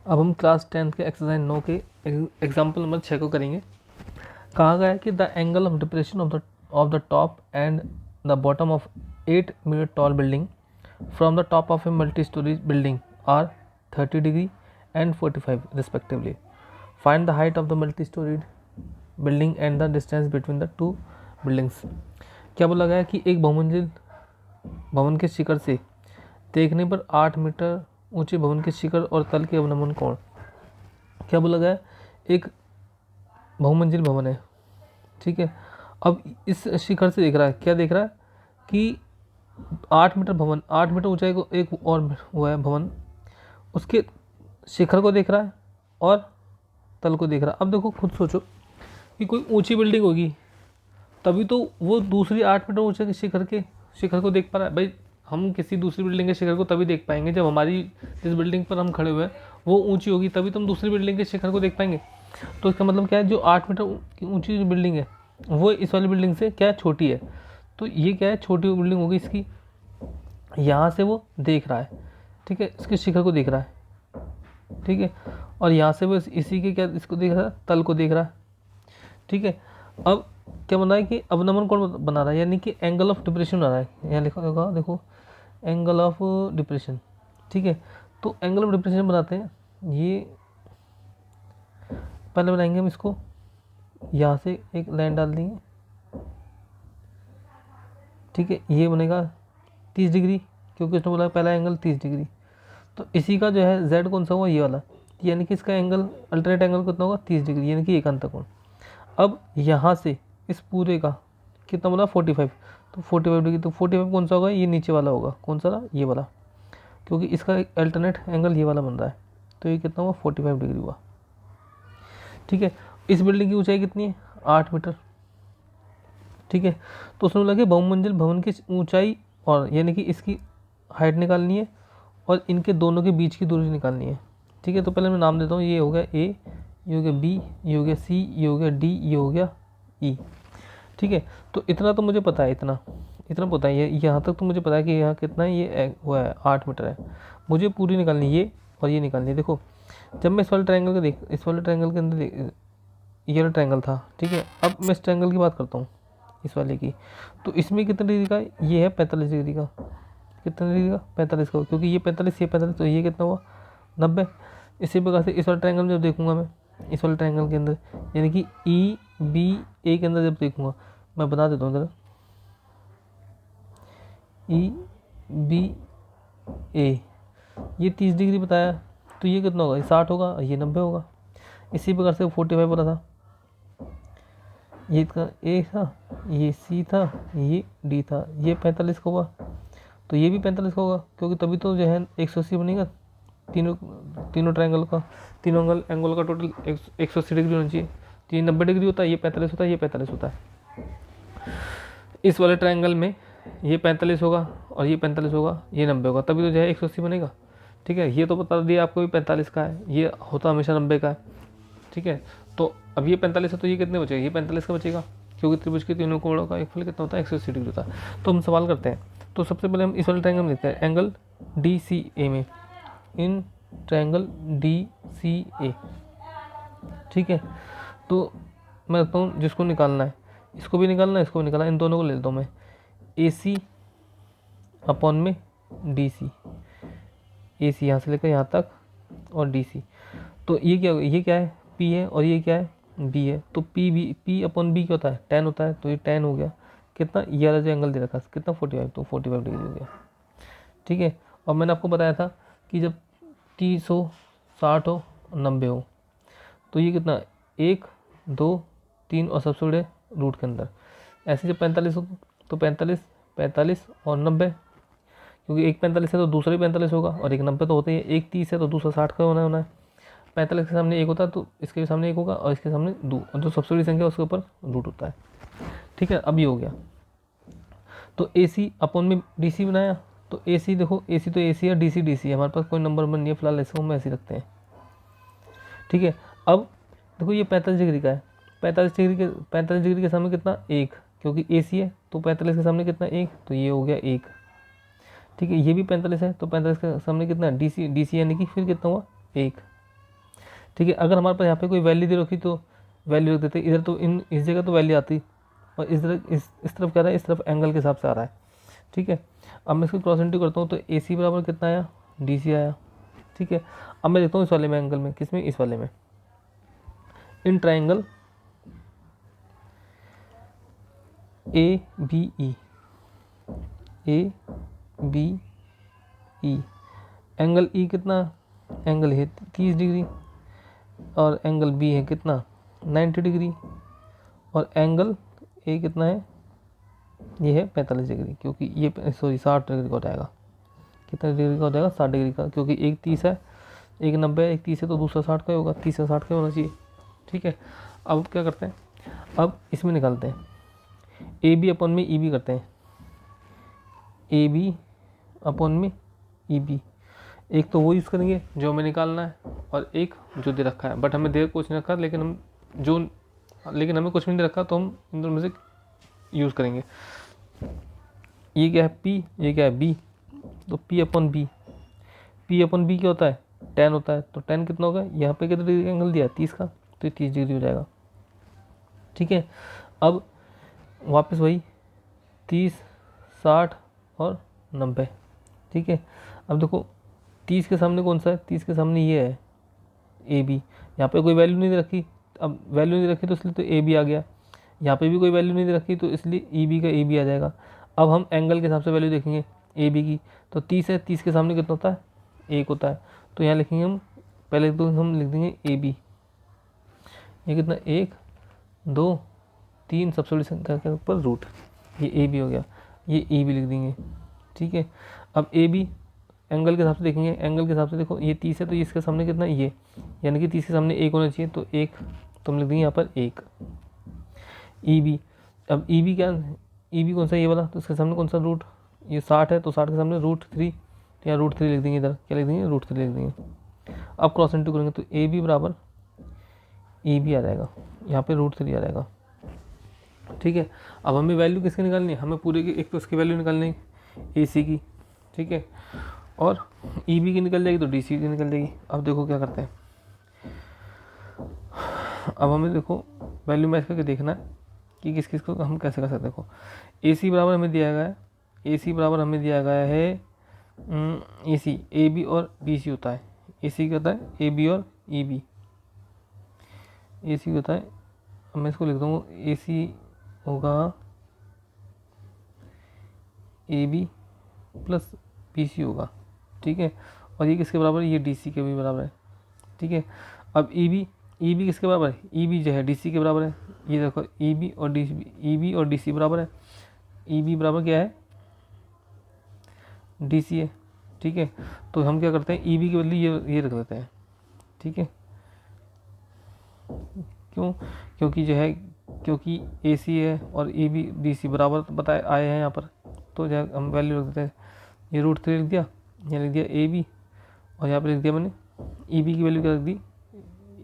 अब हम क्लास 10 के एक्सरसाइज 9 के एग्जाम्पल नंबर 6 को करेंगे। कहा गया है कि the angle of depression of the top and the bottom of 8 metre tall building from the top of a multi storey building are 30 degree and 45 respectively. Find the height of the multi storeyed building and the distance between the two buildings. क्या बोला गया है कि एक बहुमंजिल भवन के शिखर से देखने पर 8 मीटर ऊंचे भवन के शिखर और तल के अवनमन कोण। क्या बोला गया है, एक बहुमंजिल भवन है, ठीक है। अब इस शिखर से देख रहा है, क्या देख रहा है कि 8 मीटर भवन, 8 मीटर ऊंचाई को एक और हुआ है भवन, उसके शिखर को देख रहा है और तल को देख रहा है। अब देखो खुद सोचो कि कोई ऊंची बिल्डिंग होगी तभी तो वो दूसरी 8 मीटर ऊंचे के शिखर को देख पा रहा है। भाई हम किसी दूसरी बिल्डिंग के शिखर को तभी देख पाएंगे जब हमारी जिस बिल्डिंग पर हम खड़े हुए हैं वो ऊंची होगी, तभी तो हम दूसरी बिल्डिंग के शिखर को देख पाएंगे। तो इसका मतलब क्या है, जो 8 मीटर की ऊंची जो बिल्डिंग है वो इस वाली बिल्डिंग से क्या है, छोटी है। तो ये क्या है, छोटी बिल्डिंग होगी इसकी, यहाँ से वो देख रहा है, ठीक है, इसके शिखर को देख रहा है, ठीक है, और यहाँ से वो इसी के क्या इसको देख रहा है, तल को देख रहा है, ठीक है। अब क्या बना है कि अवनमन कोण बना रहा है, यानी कि एंगल ऑफ डिप्रेशन बना रहा है। यहाँ लिखा होगा, देखो एंगल ऑफ डिप्रेशन, ठीक है। तो एंगल ऑफ डिप्रेशन बनाते हैं, ये पहले बनाएंगे हम इसको, यहाँ से एक लाइन डाल देंगे, ठीक है। ये बनेगा 30 डिग्री, क्योंकि उसने बोला पहला एंगल 30 डिग्री। तो इसी का जो है जेड कौन सा हुआ, ये वाला, यानी कि इसका एंगल अल्टरनेट एंगल कितना होगा, 30 डिग्री, यानी कि एक अंतकोण। अब यहाँ से इस पूरे का कितना बोला, 45, तो 45 डिग्री। तो 45 कौन सा होगा, ये नीचे वाला होगा, कौन सा, ये वाला, क्योंकि इसका एक अल्टरनेट एंगल ये वाला बन रहा है। तो ये कितना हुआ, 45 डिग्री हुआ, ठीक है। इस बिल्डिंग की ऊंचाई कितनी है, 8 मीटर, ठीक है। तो उसने बोला कि बहुमंजिल भवन की ऊंचाई और यानी कि इसकी हाइट निकालनी है और इनके दोनों के बीच की दूरी निकालनी है, ठीक है। तो पहले मैं नाम देता हूँ, ये हो गया ए, ये हो गया बी, ये हो गया सी, ये हो गया डी, ये हो गया ई, ठीक है। तो इतना तो मुझे पता है, इतना इतना पता है, ये यहाँ तक तो मुझे पता है कि यहाँ कितना है, ये हुआ है 8 मीटर है। मुझे पूरी निकालनी है ये और ये निकालनी है। देखो जब मैं इस वाले ट्रायंगल को देख, इस वाले ट्रायंगल के अंदर ये वाला ट्रायंगल था, ठीक है। अब मैं इस ट्रायंगल की बात करता हूँ, इस वाले की। तो इसमें कितने डिग्री का है, ये है 45 डिग्री का, कितने डिग्री का, 45 का, क्योंकि ये 45, ये 45, तो ये कितना हुआ, 90। इसी प्रकार से इस वाले ट्रायंगल में जब देखूंगा मैं, इस वाले ट्रायंगल के अंदर यानी कि ई बी ए के अंदर जब देखूंगा, मैं बता देता हूँ ज़रा, ई बी ए, ये 30 डिग्री बताया, तो ये कितना होगा, ये 60 होगा, ये 90 होगा। इसी प्रकार से 45 बोला था, ये इसका ए था, ये सी था, ये डी था, ये 45 का हुआ, तो ये भी 45 का होगा, क्योंकि तभी तो जो है 180 बनेगा। तीनों ट्रायंगल का, तीनों एंगल का टोटल 180 डिग्री होना चाहिए। तो ये 90 डिग्री होता है, ये 45 होता है, ये 45 होता है। इस वाले ट्रायंगल में ये 45 होगा और ये 45 होगा, ये 90 होगा, तभी तो जो है 180 बनेगा, ठीक है। ये तो बता दिया आपको भी 45 का है, ये होता हमेशा 90 का है, ठीक है। तो अब ये 45 है, तो ये कितने बचेगा, ये 45 का बचेगा, क्योंकि त्रिभुज के तीनों कोणों का एक फल कितना होता है, 180 डिग्री होता है। तो हम सवाल करते हैं, तो सबसे पहले हम इस वाले ट्रायंगल में देखते हैं, एंगल डी सी ए में, इन ट्रायंगल डी सी ए, ठीक है। तो मैं कहता हूँ जिसको निकालना है, इसको भी निकालना है, इसको भी निकालना है, इन दोनों को ले लेता हूँ मैं, ए सी अपॉन में डी सी, ए सी यहाँ से लेकर यहाँ तक और डी सी। तो ये क्या होगा, ये क्या है, पी है, और ये क्या है, बी है। तो P B, P upon B क्या होता है, 10 होता है, तो ये 10 हो गया, कितना, ये वाला जो एंगल दे रखा है कितना, 45, तो 45 डिग्री हो गया, ठीक है। और मैंने आपको बताया था कि जब 30 हो, 60 हो, 90 हो, तो ये कितना, 1 2 3 और सबसे बड़े रूट के अंदर। ऐसे जब 45 हो तो 45 45 और 90, क्योंकि एक 45 है तो दूसरा भी 45 होगा, और एक 90 तो होता ही है, एक 30 है तो दूसरा 60 का होना है। 45 के सामने एक होता है तो इसके भी सामने एक होगा, और इसके सामने 2, और जो सबसे बड़ी संख्या उसके ऊपर रूट होता है, ठीक है। अब ये हो गया, तो ए सी अपॉन में डी सी बनाया। तो ए सी देखो, ए सी तो ए सी है, डी सी डी सी है, हमारे पास कोई नंबर नहीं है फिलहाल, इसको हम ऐसे रखते हैं, ठीक है। अब देखो ये 45 डिग्री का है, 45 डिग्री के सामने कितना, 1, क्योंकि ए सी है, तो 45 के सामने कितना, 1, तो ये हो गया 1, ठीक है। ये भी 45 है, तो 45 के सामने कितना, डी सी यानी कि फिर कितना हुआ, 1, ठीक है। अगर हमारे पास यहाँ पे कोई वैल्यू दे रखी तो वैल्यू रख देते, इधर तो इस जगह तो वैल्यू आती, और इस तरफ क्या रहा है, इस तरफ एंगल के हिसाब से आ रहा है। ठीक है। अब मैं इसको क्रॉस इंटू करता हूँ तो ए सी बराबर कितना आया, डी सी आया। ठीक है। अब मैं देखता हूँ इस वाले में एंगल में, किस में, इस वाले में, in triangle A B E, A B E, angle E कितना, एंगल है 30 डिग्री, और एंगल बी है कितना 90 डिग्री, और एंगल ए कितना है, ये है 45 डिग्री, क्योंकि ये 60 डिग्री का हो जाएगा। कितना डिग्री का हो जाएगा, 60 डिग्री का, क्योंकि एक 30 है, एक 90 है, एक 30 है, तो दूसरा 60 का ही होगा, 30 का 60 का होना चाहिए। ठीक है। अब क्या करते हैं, अब इसमें निकालते हैं, ए बी अपन में ई बी करते हैं, ए बी अपन में ई बी, एक तो वो यूज़ करेंगे जो हमें निकालना है, और एक जो दे रखा है, बट हमें दे कुछ नहीं रखा, लेकिन हमें कुछ भी नहीं रखा, तो हम इन दोनों में से यूज़ करेंगे। ये क्या है P, ये क्या है B, तो P अपन B, P अपन B क्या होता है, 10 होता है, तो 10 कितना होगा, यहाँ पे कितना डिग्री का एंगल दिया है, 30 का, तो ये 30 डिग्री हो जाएगा। ठीक है। अब वापस वही 30, 60 और 90। ठीक है। अब देखो 30 के सामने कौन सा है, 30 के सामने ये है ए बी, यहाँ पे कोई वैल्यू नहीं रखी, अब वैल्यू नहीं रखी तो इसलिए तो ए बी आ गया, यहाँ पे भी कोई वैल्यू नहीं रखी तो इसलिए ई बी का ए बी आ जाएगा। अब हम एंगल के हिसाब से वैल्यू देखेंगे ए बी की, तो 30 है, 30 के सामने कितना होता है, 1 होता है, तो यहाँ लिखेंगे हम, पहले तो हम लिख देंगे ए बी, ये कितना 1 2 3 सबसे बड़ी संख्या के ऊपर रूट, ये ए बी हो गया, ये ई बी लिख देंगे। ठीक है। अब ए बी एंगल के हिसाब से देखेंगे, एंगल के हिसाब से देखो ये 30 है, तो इसके सामने कितना, ये, यानी कि 30 के सामने 1 होना चाहिए, तो 1, तो हम लिख देंगे यहाँ पर 1। ई बी, अब ई बी क्या, ई बी कौन सा, ये वाला, तो इसके सामने कौन सा रूट, ये 60 है, तो 60 के सामने √3, तो यहाँ √3 लिख देंगे, इधर क्या लिख देंगे, √3 लिख देंगे। अब क्रॉस इंटू करेंगे तो ए बी बराबर ई बी आ जाएगा, यहाँ पे √3 आ जाएगा। ठीक है। अब हमें वैल्यू किसकी निकालनी है, हमें पूरे की, एक तो उसकी वैल्यू निकालनी है ए सी की, ठीक है, और ई बी की निकल जाएगी तो डी सी की निकल जाएगी। अब देखो क्या करते हैं, अब हमें देखो वैल्यू मैच करके देखना है कि किस किस को हम कैसे कर सकते हैं। देखो ए सी बराबर हमें दिया गया है, ए सी बराबर हमें दिया गया है ए सी, ए बी और बी सी होता है, ए सी क्या होता है, ए बी और ई बी, ए सी होता है, अब मैं इसको लिख दूँगा, ए सी होगा A B plus B C होगा। ठीक है। और ये किसके बराबर है, ये डी सी के भी बराबर है। ठीक है। अब ई बी किसके बराबर है, ई बी जो है डी सी के बराबर है, ये देखो ई बी और डी सी बराबर है, ई बी बराबर क्या है, डी सी है। ठीक है। तो हम क्या करते हैं, ई बी के बदले ये रख देते हैं। ठीक है। क्यों, क्योंकि जो है, क्योंकि ए सी है और ए बी डी सी बराबर बताए आए हैं यहाँ पर, तो जो है हम वैल्यू रख देते हैं, ये √3 लिख दिया, यहाँ लिख दिया ए बी, और यहाँ पर लिख दिया मैंने ई बी की वैल्यू क्या रख दी,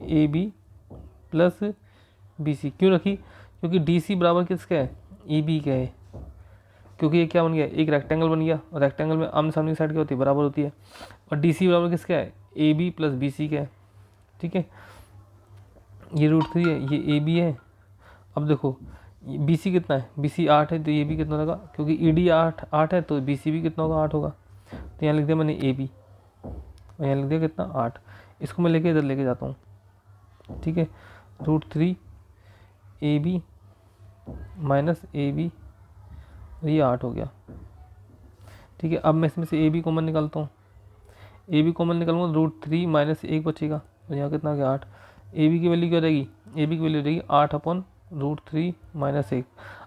A B plus B C. क्यों रखी, क्योंकि डी सी बराबर किसका है, ई बी का है, क्योंकि ये क्या बन गया, एक रेक्टेंगल बन गया, और रेक्टेंगल में आमने सामने की साइड क्या होती है, बराबर होती है, और डी सी बराबर किसका है, A B plus B C का है। ठीक है। ये √3 है, ये ए बी है। अब देखो बी सी कितना है, बी सी 8 है, तो ये भी कितना होगा, क्योंकि ई डी 8 है, तो बी सी भी कितना होगा, 8 होगा, तो यहाँ लिख दिया मैंने ए बी, और यहाँ लिख दिया कितना, 8। इसको मैं लेके इधर लेके जाता हूँ। ठीक है। √3 A B minus A B, ये 8 हो गया। ठीक है। अब मैं इसमें से ए बी कॉमन निकालता हूँ, ए बी कॉमन निकालूंगा, √3 माइनस 1 बचेगा, और यहाँ कितना आ गया, 8। ए बी की वैल्यू क्या रहेगी, ए बी की वैल्यू रहेगी 8/√3 माइनस 1।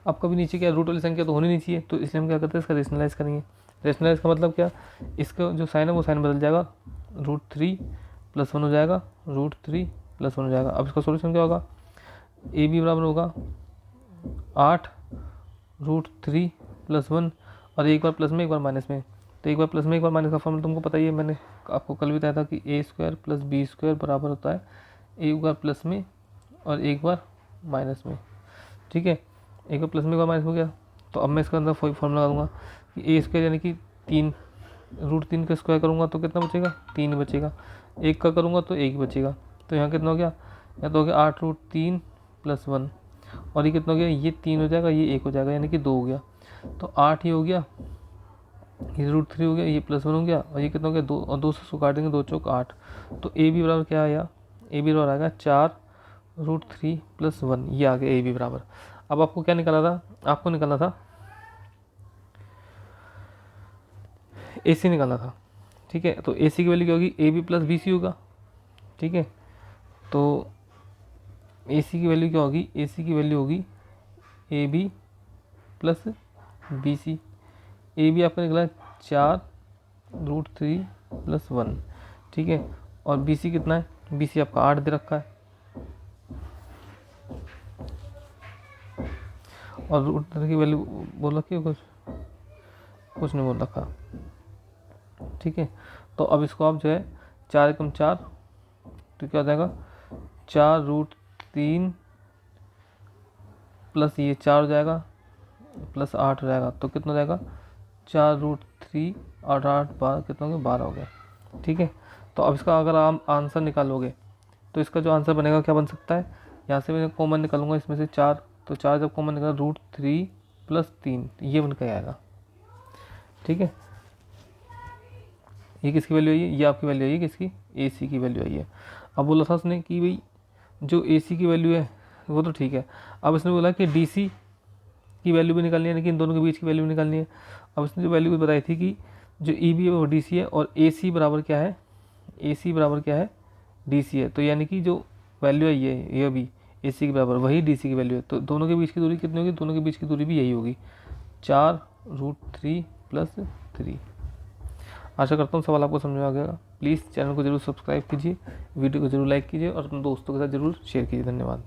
अब कभी नीचे क्या, रूट वाली संख्या तो होनी नहीं चाहिए, तो इसलिए हम क्या करते हैं, इसका रेशनलाइज करेंगे। रेशनलाइज का मतलब क्या, इसका जो साइन है वो साइन बदल जाएगा, √3 + 1 हो जाएगा, √3 + 1 हो जाएगा। अब इसका सोल्यूशन क्या होगा, ए बी बराबर होगा 8 √3 + 1, और एक बार प्लस में एक बार माइनस में, तो एक बार प्लस में एक बार माइनस का फॉर्मूला तुमको पता ही है, मैंने आपको कल भी बताया था कि a² + b² बराबर होता है एक बार प्लस में और एक बार माइनस में। ठीक है। एक बार प्लस में एक बार माइनस हो गया, तो अब मैं इसका अंदर फॉर्मूला लगा दूंगा कि a² यानी कि 3 √3 का स्क्वायर करूँगा तो कितना बचेगा, 3 बचेगा, 1 का करूँगा तो 1 बचेगा, तो यहाँ कितना हो गया, या तो हो गया 8√3 + 1, और ये कितना हो गया, ये 3 हो जाएगा, ये 1 हो जाएगा, यानी कि 2 हो गया। तो 8 ही हो गया, ये √3 हो गया, ये +1 हो गया, और ये कितना हो गया 2, और 2 से उसको काटेंगे, 2 चौक 8। तो ए बी बराबर क्या आया, ए बी बराबर आएगा 4√3 + 1, ये आ गया ए बी बराबर। अब आपको क्या निकाला था, आपको निकालना था ए सी निकालना था, ठीक है। तो ए सी की वैल्यू क्या होगी, ए बी + बी सी होगा, ठीक है। तो ए सी की वैल्यू क्या होगी, ए सी की वैल्यू होगी A B + B C. A B आपका निकला 4√3 + 1, ठीक है। और बी सी कितना है, बी सी आपका 8 दे रखा है, और √3 की वैल्यू बोल रखी है, कुछ नहीं बोल रखा, ठीक है। तो अब इसको आप जो है 4 × 4, तो क्या हो जाएगा 4√3 प्लस ये 4 हो जाएगा, + 8 हो जाएगा, तो कितना हो जाएगा 4√3 और 8 12, कितना हो गया 12 हो गया, ठीक है। तो अब इसका अगर आप आंसर निकालोगे तो इसका जो आंसर बनेगा क्या बन सकता है, यहाँ से मैं कॉमन निकालूंगा इसमें से 4, तो 4 जब कॉमन निकाला √3 + 3, ये बन के आएगा, ठीक है। ये किसकी वैल्यू आई है, ये आपकी वैल्यू आई है, किसकी, ए सी की वैल्यू आई है। अब बोला था उसने कि भाई जो ए सी की वैल्यू है वो तो ठीक है, अब इसने बोला कि डी सी की वैल्यू भी निकालनी है, यानी कि इन दोनों के बीच की वैल्यू भी निकालनी है। अब इसने जो वैल्यू बताई थी कि जो ई बी है वो डी सी है, और ए सी बराबर क्या है, ए सी बराबर क्या है, डी सी है। तो यानी कि जो वैल्यू आई है ये भी ए सी के बराबर, वही डी सी की वैल्यू है। तो दोनों के बीच की दूरी कितनी होगी, दोनों के बीच की दूरी भी यही होगी, 4√3 + 3। आशा करता हूँ सवाल आपको समझ में आ गया। प्लीज़ चैनल को जरूर सब्सक्राइब कीजिए, वीडियो को जरूर लाइक कीजिए, और अपने दोस्तों के साथ जरूर शेयर कीजिए। धन्यवाद।